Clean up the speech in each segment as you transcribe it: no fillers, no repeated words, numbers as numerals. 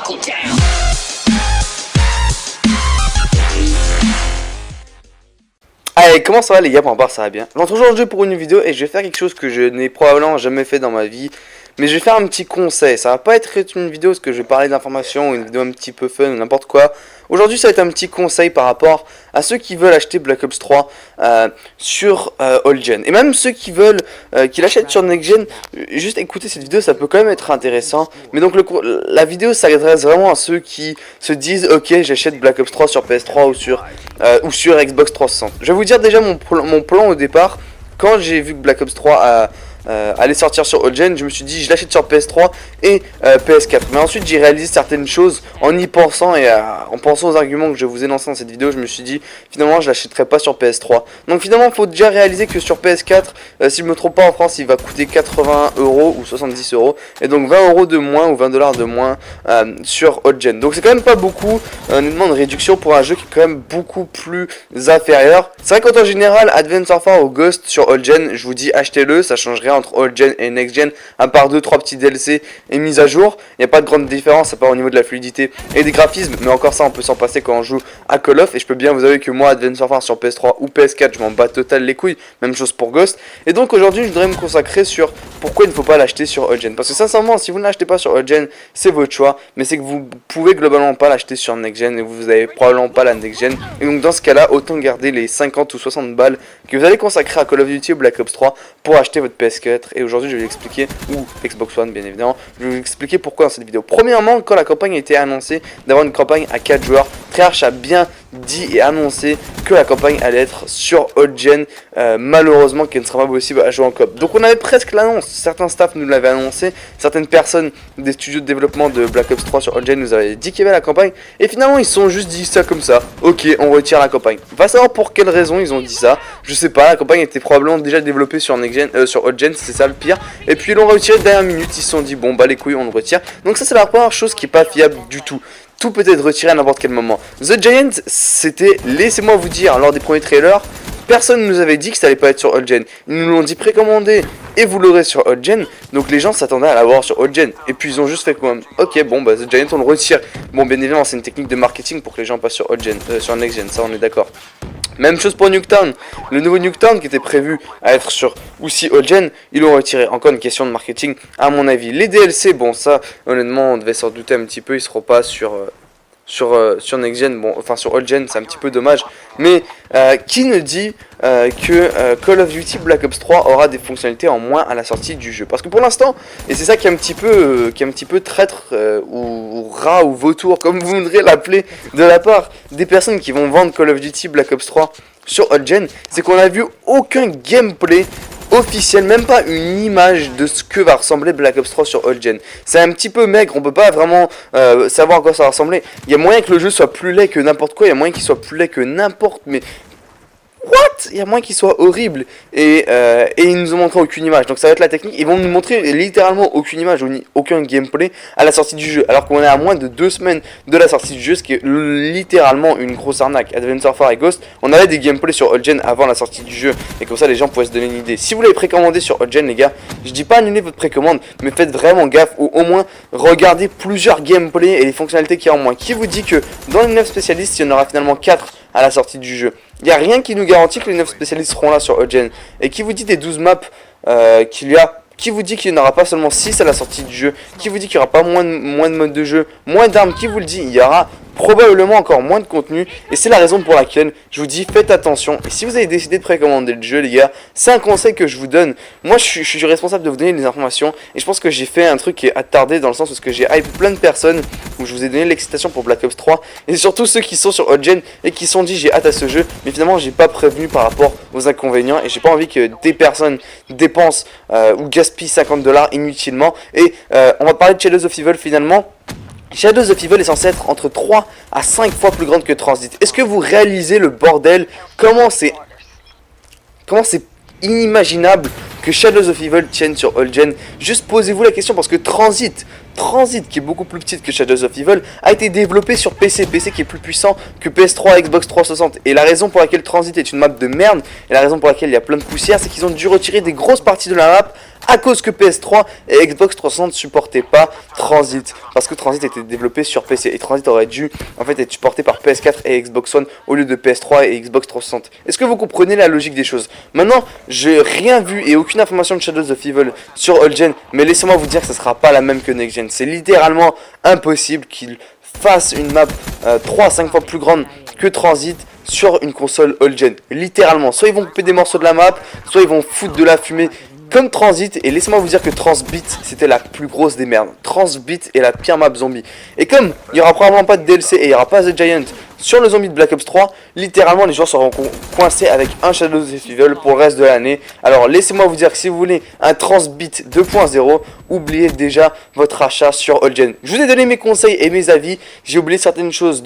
buckle down. Allez, comment ça va les gars? Pour ma part ça va bien. Je me retrouve aujourd'hui pour une vidéo et je vais faire quelque chose que je n'ai probablement jamais fait dans ma vie. Mais je vais faire un petit conseil. Ça va pas être une vidéo parce que je vais parler d'informations ou une vidéo un petit peu fun ou n'importe quoi. Aujourd'hui ça va être un petit conseil par rapport à ceux qui veulent acheter Black Ops 3 sur Old Gen. Et même ceux qui veulent qui l'achètent sur Next Gen. Juste écouter cette vidéo, ça peut quand même être intéressant. Mais donc la vidéo s'adresse vraiment à ceux qui se disent ok, j'achète Black Ops 3 sur PS3 ou sur Xbox 360. Je vais vous dire déjà mon plan au départ. Quand j'ai vu que Black Ops 3 allait sortir sur Old Gen, je me suis dit je l'achète sur PS3 et PS4. Mais ensuite j'ai réalisé certaines choses en y pensant et en pensant aux arguments que je vous ai lancés dans cette vidéo. Je me suis dit finalement je l'achèterai pas sur PS3. Donc finalement il faut déjà réaliser que sur PS4, si je me trompe pas, en France il va coûter 80 € ou 70 €, et donc 20 € de moins ou 20 $ de moins sur Old Gen. Donc c'est quand même pas beaucoup, honnêtement, de réduction pour un jeu qui est quand même beaucoup plus inférieur. C'est vrai qu'en général Advanced Warfare ou Ghost sur Old Gen, je vous dis achetez-le, ça change rien entre Old Gen et Next Gen, à part 2-3 petits DLC et mise à jour. Il n'y a pas de grande différence, à part au niveau de la fluidité et des graphismes, mais encore ça on peut s'en passer quand on joue à Call of. Et je peux bien vous avouer que moi, Advanced Warfare sur PS3 ou PS4, je m'en bats total les couilles. Même chose pour Ghost. Et donc aujourd'hui je voudrais me consacrer sur pourquoi il ne faut pas l'acheter sur Old Gen. Parce que sincèrement, si vous ne l'achetez pas sur Old Gen, c'est votre choix, mais c'est que vous pouvez globalement pas l'acheter sur Next Gen et vous avez probablement pas la Next Gen. Et donc dans ce cas là, autant garder les 50 ou 60 balles que vous allez consacrer à Call of Duty ou Black Ops 3 pour acheter votre PS4. Et aujourd'hui je vais vous expliquer, ou Xbox One bien évidemment, je vais vous expliquer pourquoi dans cette vidéo. Premièrement, quand la campagne a été annoncée d'avoir une campagne à 4 joueurs, Treyarch a bien dit et annoncé que la campagne allait être sur Old Gen, malheureusement qu'elle ne sera pas possible à jouer en coop. Donc on avait presque l'annonce, certains staffs nous l'avaient annoncé, certaines personnes des studios de développement de Black Ops 3 sur Old Gen nous avaient dit qu'il y avait la campagne, et finalement ils se sont juste dit ça comme ça, ok on retire la campagne. Va savoir pour quelle raison ils ont dit ça, je sais pas, la campagne était probablement déjà développée sur Next Gen, sur Old Gen, c'est ça le pire, et puis ils l'ont retiré de dernière minute, ils se sont dit bon bah les couilles on le retire. Donc ça c'est la première chose qui est pas fiable du tout. Tout peut être retiré à n'importe quel moment. The Giant, c'était, laissez-moi vous dire, lors des premiers trailers, personne ne nous avait dit que ça allait pas être sur Old Gen. Ils nous l'ont dit précommandé et vous l'aurez sur Old Gen. Donc les gens s'attendaient à l'avoir sur Old Gen. Et puis ils ont juste fait quoi? Ok, bon bah The Giant on le retire. Bon, bien évidemment c'est une technique de marketing pour que les gens passent sur Old Gen, sur Next Gen, ça on est d'accord. Même chose pour Nuketown, le nouveau Nuketown qui était prévu à être sur aussi Old Gen, ils l'ont retiré. Encore une question de marketing à mon avis. Les DLC, bon ça honnêtement on devait s'en douter un petit peu, ils seront pas sur Next Gen, bon enfin sur Old Gen c'est un petit peu dommage. Mais qui ne dit que Call of Duty Black Ops 3 aura des fonctionnalités en moins à la sortie du jeu? Parce que pour l'instant, et c'est ça qui est un petit peu traître ou rat ou vautour comme vous voudrez l'appeler, de la part des personnes qui vont vendre Call of Duty Black Ops 3 sur Old Gen, c'est qu'on a vu aucun gameplay officiel, même pas une image de ce que va ressembler Black Ops 3 sur Old Gen. C'est un petit peu maigre, on peut pas vraiment savoir à quoi ça va ressembler. Il y a moyen que le jeu soit plus laid que n'importe quoi, il y a moyen qu'il soit plus laid que n'importe, mais what? Il y a moyen qu'il soit horrible. Et ils nous ont montré aucune image. Donc ça va être la technique. Ils vont nous montrer littéralement aucune image ou aucun gameplay à la sortie du jeu. Alors qu'on est à moins de 2 semaines de la sortie du jeu, ce qui est littéralement une grosse arnaque. Advanced Warfare et Ghost, on avait des gameplays sur Old Gen avant la sortie du jeu. Et comme ça les gens pouvaient se donner une idée. Si vous l'avez précommandé sur Old Gen les gars, je dis pas annuler votre précommande, mais faites vraiment gaffe. Ou au moins regardez plusieurs gameplays et les fonctionnalités qu'il y a en moins. Qui vous dit que dans les 9 spécialistes, il y en aura finalement 4 à la sortie du jeu? Il n'y a rien qui nous garantit que les 9 spécialistes seront là sur Old Gen. Et qui vous dit des 12 maps qu'il y a? Qui vous dit qu'il n'y en aura pas seulement 6 à la sortie du jeu? Qui vous dit qu'il n'y aura pas moins de modes de jeu, moins d'armes? Qui vous le dit? Il y aura probablement encore moins de contenu. Et c'est la raison pour laquelle je vous dis faites attention. Et si vous avez décidé de précommander le jeu les gars, c'est un conseil que je vous donne. Moi je suis responsable de vous donner des informations. Et je pense que j'ai fait un truc qui est attardé dans le sens où j'ai hype plein de personnes, où je vous ai donné l'excitation pour Black Ops 3. Et surtout ceux qui sont sur Old Gen et qui se sont dit j'ai hâte à ce jeu. Mais finalement j'ai pas prévenu par rapport aux inconvénients. Et j'ai pas envie que des personnes dépensent ou gaspillent 50 $ inutilement. Et on va parler de Shadows of Evil finalement. Shadows of Evil est censé être entre 3 à 5 fois plus grande que Transit. Est-ce que vous réalisez le bordel? Comment c'est inimaginable que Shadows of Evil tienne sur All Gen. Juste posez-vous la question parce que Transit, qui est beaucoup plus petite que Shadows of Evil, a été développé sur PC qui est plus puissant que PS3 et Xbox 360. Et la raison pour laquelle Transit est une map de merde, et la raison pour laquelle il y a plein de poussière, c'est qu'ils ont dû retirer des grosses parties de la map à cause que PS3 et Xbox 360 ne supportaient pas Transit, parce que Transit était développé sur PC, et Transit aurait dû en fait être supporté par PS4 et Xbox One au lieu de PS3 et Xbox 360. Est-ce que vous comprenez la logique des choses? Maintenant, j'ai rien vu et aucune information de Shadows of Evil sur All Gen, mais laissez-moi vous dire que ça sera pas la même que Next Gen. C'est littéralement impossible qu'ils fassent une map 3 à 5 fois plus grande que Transit sur une console All Gen. Littéralement, soit ils vont couper des morceaux de la map, soit ils vont foutre de la fumée comme Transit, et laissez-moi vous dire que Transbit c'était la plus grosse des merdes. Transbit est la pire map zombie. Et comme il n'y aura probablement pas de DLC et il n'y aura pas The Giant sur le zombie de Black Ops 3, littéralement les joueurs seront coincés avec un Shadows of Evil pour le reste de l'année. Alors laissez-moi vous dire que si vous voulez un Transbit 2.0, oubliez déjà votre achat sur All Gen. Je vous ai donné mes conseils et mes avis. J'ai oublié certaines choses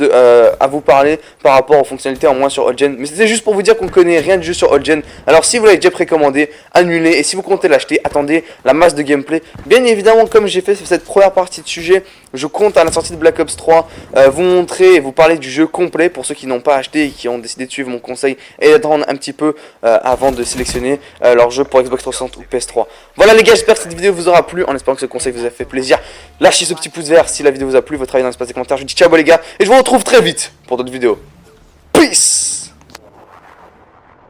à vous parler par rapport aux fonctionnalités en moins sur All Gen, mais c'était juste pour vous dire qu'on connaît rien de jeu sur All Gen. Alors si vous l'avez déjà précommandé, annulez, et si vous comptez l'acheter, attendez la masse de gameplay. Bien évidemment, comme j'ai fait cette première partie de sujet, je compte à la sortie de Black Ops 3 vous montrer et vous parler du jeu complet pour ceux qui n'ont pas acheté et qui ont décidé de suivre mon conseil et d'attendre un petit peu avant de sélectionner leur jeu pour Xbox 360 ou PS3. Voilà les gars, j'espère que cette vidéo vous aura plu, en espérant que ce conseil vous a fait plaisir. Lâchez ce petit pouce vert si la vidéo vous a plu, votre avis dans l'espace des commentaires. Je vous dis ciao les gars, et je vous retrouve très vite pour d'autres vidéos. Peace.